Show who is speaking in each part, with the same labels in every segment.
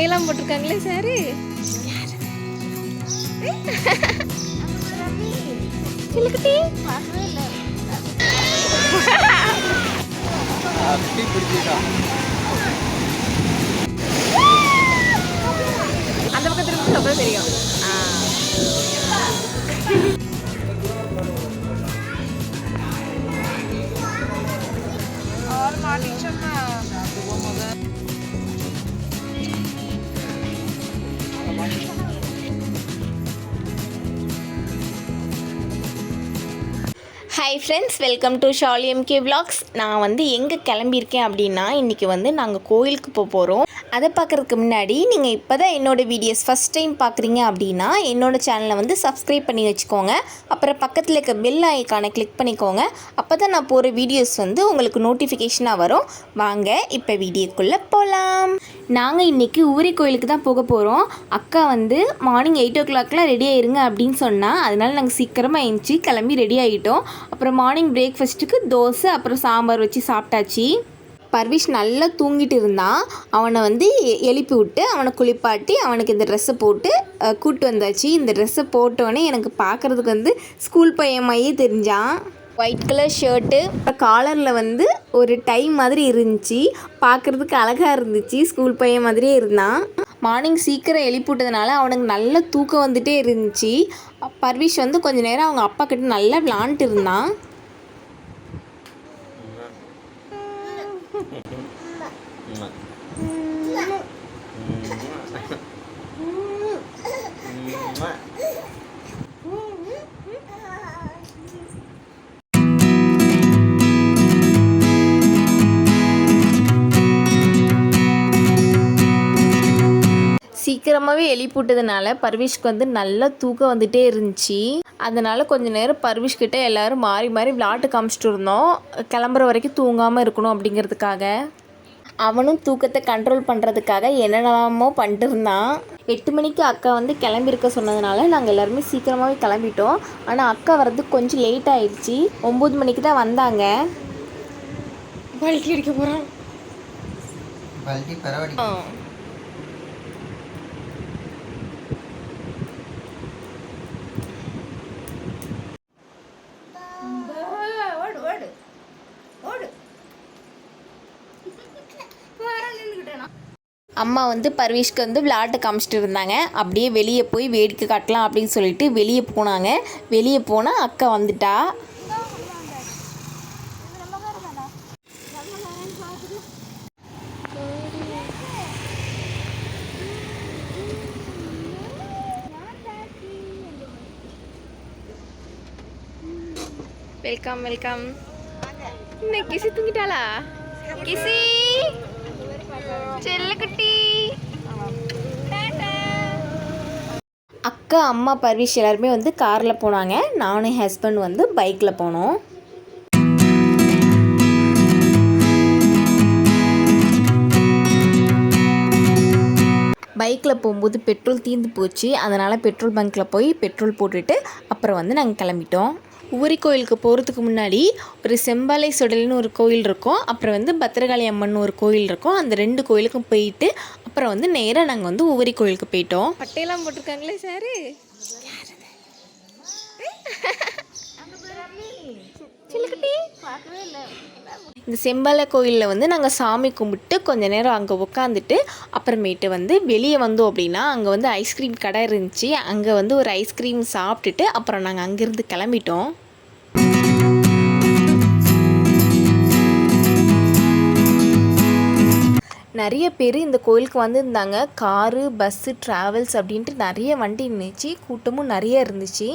Speaker 1: பட்டையெல்லாம் போட்டிருக்காங்களே sir. சிலுக்குட்டி அந்த பக்கத்துல இருந்து அப்புறம் தெரியும். Hi friends, welcome to Shali MK vlogs. நான் வந்து எங்கே கிளம்பியிருக்கேன் அப்படின்னா, இன்றைக்கி வந்து நாங்கள் கோயிலுக்கு போகிறோம். அதை பார்க்குறதுக்கு முன்னாடி நீங்கள் இப்போ தான் என்னோடய வீடியோஸ் ஃபஸ்ட் டைம் பார்க்குறீங்க அப்படின்னா என்னோடய சேனலை வந்து சப்ஸ்கிரைப் பண்ணி வச்சுக்கோங்க. அப்புறம் பக்கத்தில் இருக்க பெல் ஐக்கானை கிளிக் பண்ணிக்கோங்க. அப்போ தான் நான் போகிற வீடியோஸ் வந்து உங்களுக்கு நோட்டிஃபிகேஷனாக வரும். வாங்க இப்போ வீடியோக்குள்ளே போகலாம். நாங்கள் இன்றைக்கி ஊரி கோயிலுக்கு தான் போக போகிறோம். அக்கா வந்து மார்னிங் 8 o'clock ரெடி ஆயிருங்க அப்படின்னு சொன்னால், அதனால் நாங்கள் சீக்கிரமாக எழுந்துச்சி கிளம்பி ரெடி ஆகிட்டோம். அப்புறம் மார்னிங் பிரேக்ஃபாஸ்ட்டுக்கு தோசை அப்புறம் சாம்பார் வச்சு சாப்பிட்டாச்சு. பர்விஷ் நல்லா தூங்கிட்டு இருந்தான். அவனை வந்து எழுப்பி விட்டு அவனை குளிப்பாட்டி அவனுக்கு இந்த ட்ரெஸ்ஸை போட்டு கூப்பிட்டு வந்தாச்சு. இந்த ட்ரெஸ்ஸை போட்டோடனே எனக்கு பார்க்குறதுக்கு வந்து ஸ்கூல் பையன்மாயே தெரிஞ்சான். ஒயிட் கலர் ஷர்ட்டு, காலரில் வந்து ஒரு டை மாதிரி இருந்துச்சு. பார்க்குறதுக்கு அழகாக இருந்துச்சு. ஸ்கூல் பையன் மாதிரியே இருந்தான். மார்னிங் சீக்கிரம் எழுப்பி விட்டதுனால அவனுக்கு நல்ல தூக்கம் வந்துகிட்டே இருந்துச்சு. பர்விஷ் வந்து கொஞ்சம் நேரம் அவங்க அப்பா கிட்ட நல்லா விளாண்டுட்டு இருந்தான். சீக்கிரமாகவே எழுப்பிவிட்டதுனால பர்விஷ்க்கு வந்து நல்லா தூக்கம் வந்துகிட்டே இருந்துச்சு. அதனால் கொஞ்சம் நேரம் பர்விஷ்கிட்ட எல்லோரும் மாறி மாறி விளாட்டு காமிச்சிட்டு இருந்தோம், கிளம்புற வரைக்கும் தூங்காமல் இருக்கணும் அப்படிங்கிறதுக்காக. அவனும் தூக்கத்தை கண்ட்ரோல் பண்ணுறதுக்காக என்னென்னமோ பண்ணிட்டு இருந்தான். 8 மணிக்கு அக்கா வந்து கிளம்பியிருக்க சொன்னதுனால நாங்கள் எல்லாருமே சீக்கிரமாகவே கிளம்பிட்டோம். ஆனால் அக்கா வர்றதுக்கு கொஞ்சம் லேட் ஆயிடுச்சு. 9 மணிக்கு தான் வந்தாங்க. பல்ட்டி அடிக்க போகிறான். அம்மா வந்து பர்விஷ்க்கு வந்து விளையாட்டு காமிச்சிட்டு இருந்தாங்க. அப்படியே வெளியே போய் வேடிக்கை காட்டலாம் அப்படின்னு சொல்லிட்டு வெளியே போனாங்க. வெளியே போனால் அக்கா வந்துட்டா. Welcome welcome. என்ன கிசி தூங்கிட்டாளா? கிசி செல்லக்குட்டி. அக்கா அம்மா பர்விஷ் எல்லாருமே வந்து காரில் போனாங்க. நானும் ஹஸ்பண்ட் வந்து பைக்கில் போனோம். பைக்கில் போகும்போது பெட்ரோல் தீர்ந்து போச்சு. அதனால் பெட்ரோல் பங்க்கில் போய் பெட்ரோல் போட்டுட்டு அப்புறம் வந்து நாங்கள் கிளம்பிட்டோம். ஊரி கோயிலுக்கு போகிறதுக்கு முன்னாடி ஒரு செம்பாலை சுடல்னு ஒரு கோயில் இருக்கும். அப்புறம் வந்து பத்திரகாளி அம்மன் ஒரு கோயில் இருக்கும். அந்த 2 கோயிலுக்கும் போயிட்டு அப்புறம் வந்து நேராக நாங்கள் வந்து ஊரி கோயிலுக்கு போயிட்டோம். பட்டையெல்லாம் போட்டிருக்காங்களே சாரு. இந்த செம்பாலை கோயிலில் வந்து நாங்கள் சாமி கும்பிட்டு கொஞ்ச நேரம் அங்கே உட்காந்துட்டு அப்புறமேட்டு வந்து வெளியே வந்தோம் அப்படின்னா அங்கே வந்து ஐஸ்கிரீம் கடை இருந்துச்சு. அங்கே வந்து ஒரு ஐஸ்கிரீம் சாப்பிட்டுட்டு அப்புறம் நாங்கள் அங்கேருந்து கிளம்பிட்டோம். நிறைய பேர் இந்த கோயிலுக்கு வந்திருந்தாங்க. காரு, பஸ்ஸு, ட்ராவல்ஸ் அப்படின்ட்டு நிறைய வண்டி இருந்துச்சு. கூட்டமும் நிறைய இருந்துச்சு.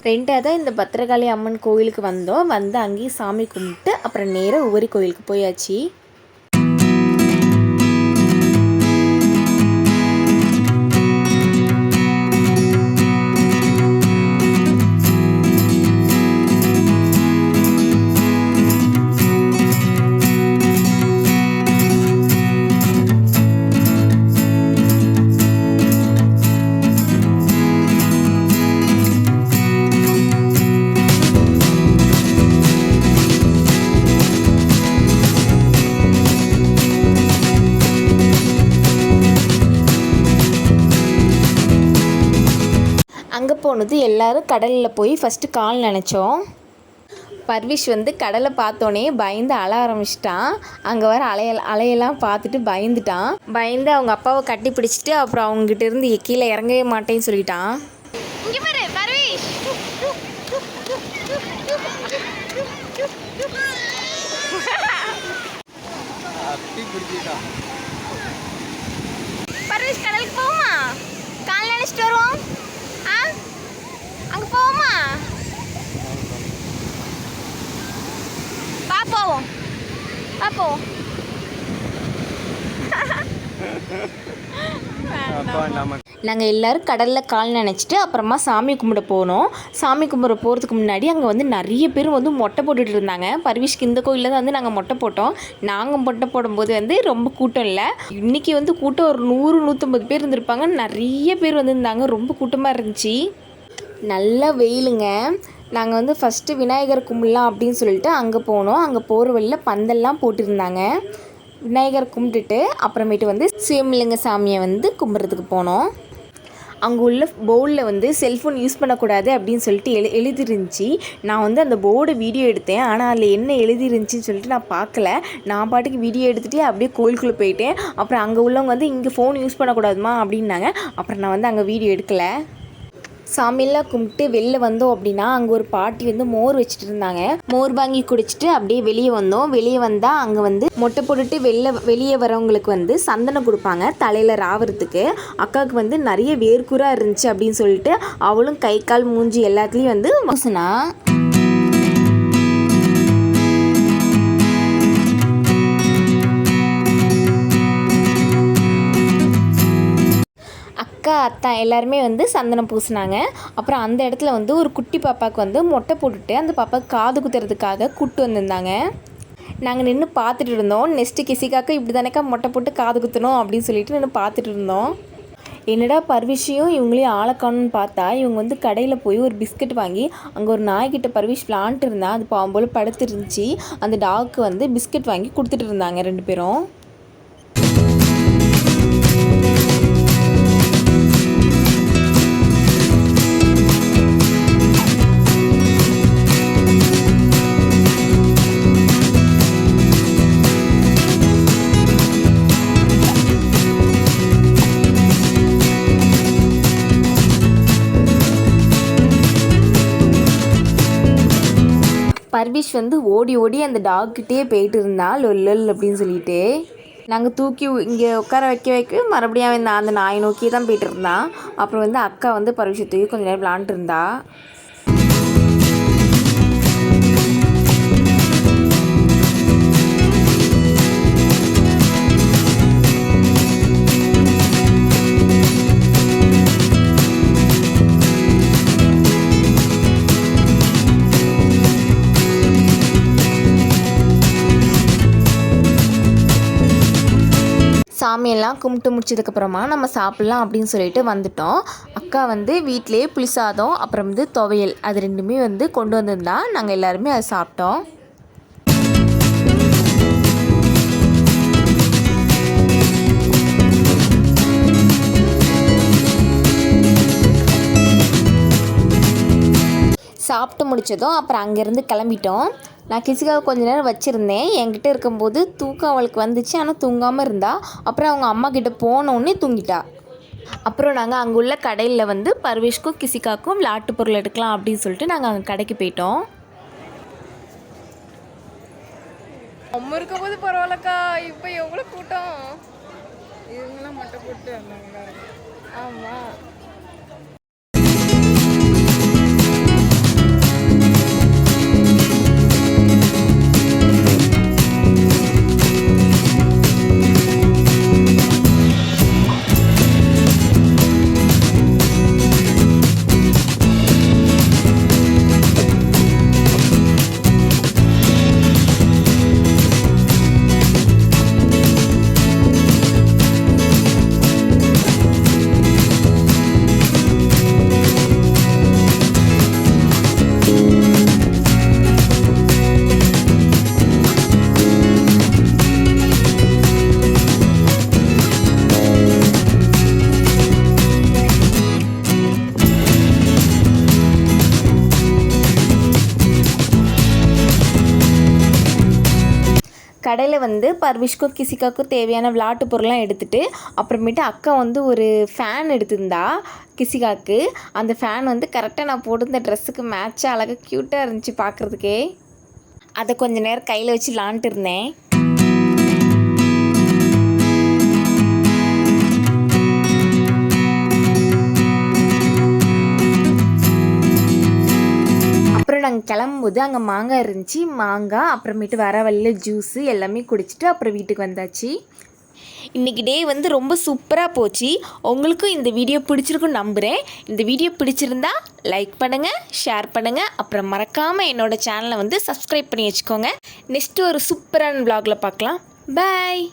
Speaker 1: ரெண்டாவதாக இந்த பத்திரகாளி அம்மன் கோயிலுக்கு வந்தோம். வந்து அங்கேயும் சாமி கும்பிட்டு அப்புறம் நேராக ஊரி கோயிலுக்கு போயாச்சு. அங்கே போனது எல்லோரும் கடலில் போய் ஃபஸ்ட்டு கால் நினச்சோம். பர்விஷ் வந்து கடலை பார்த்தோன்னே பயந்து அழ ஆரம்பிச்சிட்டான். அங்கே வர அலையெல்லாம் பார்த்துட்டு பயந்து அவங்க அப்பாவை கட்டி பிடிச்சிட்டு அப்புறம் அவங்ககிட்ட இருந்து கீழே இறங்கவே மாட்டேன்னு சொல்லிட்டான். இங்கே பாரு பர்விஷ், பர்விஷ் கடலுக்கு போவோமா? கால் நினைச்சிட்டு வருவோம். அங்கே போவோமா? போவோம். நாங்கள் எல்லோரும் கடலில் கால் நினச்சிட்டு அப்புறமா சாமி கும்பிட போனோம். சாமி கும்பிட போகிறதுக்கு முன்னாடி அங்கே வந்து நிறைய பேர் வந்து மொட்டை போட்டுட்டு இருந்தாங்க. பர்விஷ்க்கு இந்த கோயிலில் தான் வந்து நாங்கள் மொட்டை போட்டோம். நாங்கள் மொட்டை போடும்போது வந்து ரொம்ப கூட்டம் இல்லை. இன்றைக்கி வந்து கூட்டம் ஒரு 100-150 பேர் இருந்திருப்பாங்க. நிறைய பேர் வந்துருந்தாங்க. ரொம்ப கூட்டமாக இருந்துச்சு. நல்ல வெயிலுங்க. நாங்கள் வந்து ஃபஸ்ட்டு விநாயகர் கும்பிடலாம் அப்படின்னு சொல்லிட்டு அங்கே போனோம். அங்கே போகிற வழியில் பந்தல்லாம் போட்டிருந்தாங்க. விநாயகர் கும்பிட்டுட்டு அப்புறமேட்டு வந்து சுயமிலிங்க சாமியை வந்து கும்பிட்றதுக்கு போனோம். அங்கே உள்ள போர்டில் வந்து செல்ஃபோன் யூஸ் பண்ணக்கூடாது அப்படின்னு சொல்லிட்டு எழுதிருந்துச்சி. நான் வந்து அந்த போர்டை வீடியோ எடுத்தேன். ஆனால் அதில் என்ன எழுதிருந்துச்சின்னு சொல்லிட்டு நான் பார்க்கல. நான் பாட்டுக்கு வீடியோ எடுத்துகிட்டே அப்படியே கோயிலுக்குள்ளே போயிட்டேன். அப்புறம் அங்கே உள்ளவங்க வந்து இங்கே ஃபோன் யூஸ் பண்ணக்கூடாதுமா அப்படின்னாங்க. அப்புறம் நான் வந்து அங்கே வீடியோ எடுக்கலை. சாமியெல்லாம் கும்பிட்டு வெளில வந்தோம் அப்படின்னா அங்கே ஒரு பாட்டி வந்து மோர் வச்சுட்டு இருந்தாங்க. மோர் வாங்கி குடிச்சிட்டு அப்படியே வெளியே வந்தோம். வெளியே வந்தால் அங்கே வந்து மொட்டை போட்டுட்டு வெளியே வரவங்களுக்கு வந்து சந்தனம் கொடுப்பாங்க தலையில் ராவறதுக்கு. அக்காவுக்கு வந்து நிறைய வேர்க்குறா இருந்துச்சு அப்படின்னு சொல்லிட்டு அவளும் கை கால் மூஞ்சி எல்லாத்துலேயும் வந்து வசனா. அக்கா அத்தா எல்லாருமே வந்து சந்தனம் பூசினாங்க. அப்புறம் அந்த இடத்துல வந்து ஒரு குட்டி பாப்பாவுக்கு வந்து மொட்டை போட்டுட்டு அந்த பாப்பாவுக்கு காது குத்துறதுக்காக கூப்பிட்டு வந்திருந்தாங்க. நாங்கள் நின்று பார்த்துட்டு இருந்தோம். நெக்ஸ்ட்டு கிசிக்காக்க இப்படி தானேக்கா மொட்டை போட்டு காது குத்தணும் அப்படின்னு சொல்லிட்டு நின்று பார்த்துட்டு இருந்தோம். என்னடா பர்விஷையும் இவங்களையும் ஆளக்காணுன்னு பார்த்தா இவங்க வந்து கடையில் போய் ஒரு பிஸ்கட் வாங்கி அங்கே ஒரு நாய்கிட்ட பர்விஷ் விளாண்ட்டு இருந்தா. அது பாம்போல் படுத்து இருந்துச்சு. அந்த டாக்கு வந்து பிஸ்கட் வாங்கி கொடுத்துட்டு இருந்தாங்க 2 பேரும். பர்விஷ் வந்து ஓடி அந்த டாக்கிட்டே போயிட்டு இருந்தா லொல் அப்படின்னு சொல்லிட்டு. நாங்கள் தூக்கி இங்கே உட்கார வைக்க மறுபடியும் அந்த நாயை நோக்கி தான் போயிட்டு இருந்தான். அப்புறம் வந்து அக்கா வந்து பர்விஷை தூக்கி கொஞ்சம் நேரம் விளாண்டுட்டு இருந்தா. சாமியெல்லாம் கும்பிட்டு முடிச்சதுக்கப்புறமா நம்ம சாப்பிட்லாம் அப்படின்னு சொல்லிட்டு வந்துட்டோம். அக்கா வந்து வீட்டிலேயே புளிசாதம் அப்புறம் வந்து துவையல் அது 2மே வந்து கொண்டு வந்திருந்தா. நாங்கள் எல்லாருமே அதை சாப்பிட்டோம். சாப்பிட்டு முடித்ததும் அப்புறம் அங்கேருந்து கிளம்பிட்டோம். நான் கிசிக்காவை கொஞ்ச நேரம் வச்சுருந்தேன். என்கிட்ட இருக்கும்போது தூக்கம் அவளுக்கு வந்துச்சு. ஆனால் தூங்காமல் இருந்தா. அப்புறம் அவங்க அம்மா கிட்டே போனோடனே தூங்கிட்டா. அப்புறம் நாங்கள் அங்கே உள்ள கடையில் வந்து பர்விஷ்க்கும் கிசிக்காவுக்கும் விளையாட்டு பொருள் எடுக்கலாம் அப்படின்னு சொல்லிட்டு நாங்கள் அங்கே கடைக்கு போயிட்டோம்.
Speaker 2: அம்மா இருக்கும் போது பரவாயில்லக்கா, இப்போ எவ்வளோ கூட்டம். இவங்களாம் மட்டை போட்டு வந்தாங்க. ஆமாம்.
Speaker 1: கடையில் வந்து பர்விஷ்க்கும் கிசிகாவுக்கும் தேவையான விளையாட்டு பொருள்லாம் எடுத்துகிட்டு அப்புறமேட்டு அக்கா வந்து ஒரு ஃபேன் எடுத்திருந்தா கிசிகாவுக்கு. அந்த ஃபேன் வந்து கரெக்டாக நான் போட்டிருந்த ட்ரெஸ்ஸுக்கு மேட்சாக அழகாக க்யூட்டாக இருந்துச்சு பார்க்குறதுக்கே. அதை கொஞ்சம் நேரம் கையில் வச்சு விளாண்டுட்டு இருந்தேன். அப்புறம் நாங்கள் கிளம்பும்போது அங்கே மாங்காய் இருந்துச்சு. மாங்காய் அப்புறமேட்டு வர வழியில் ஜூஸு எல்லாமே குடிச்சிட்டு அப்புறம் வீட்டுக்கு வந்தாச்சு. இன்றைக்கி டே வந்து ரொம்ப சூப்பராக போச்சு. உங்களுக்கும் இந்த வீடியோ பிடிச்சிருக்குன்னு நம்புகிறேன். இந்த வீடியோ பிடிச்சிருந்தா லைக் பண்ணுங்கள், ஷேர் பண்ணுங்கள், அப்புறம் மறக்காமல் என்னோடய சேனலை வந்து சப்ஸ்கிரைப் பண்ணி வச்சுக்கோங்க. நெக்ஸ்ட்டு ஒரு சூப்பரான vlogல பார்க்கலாம். பாய்.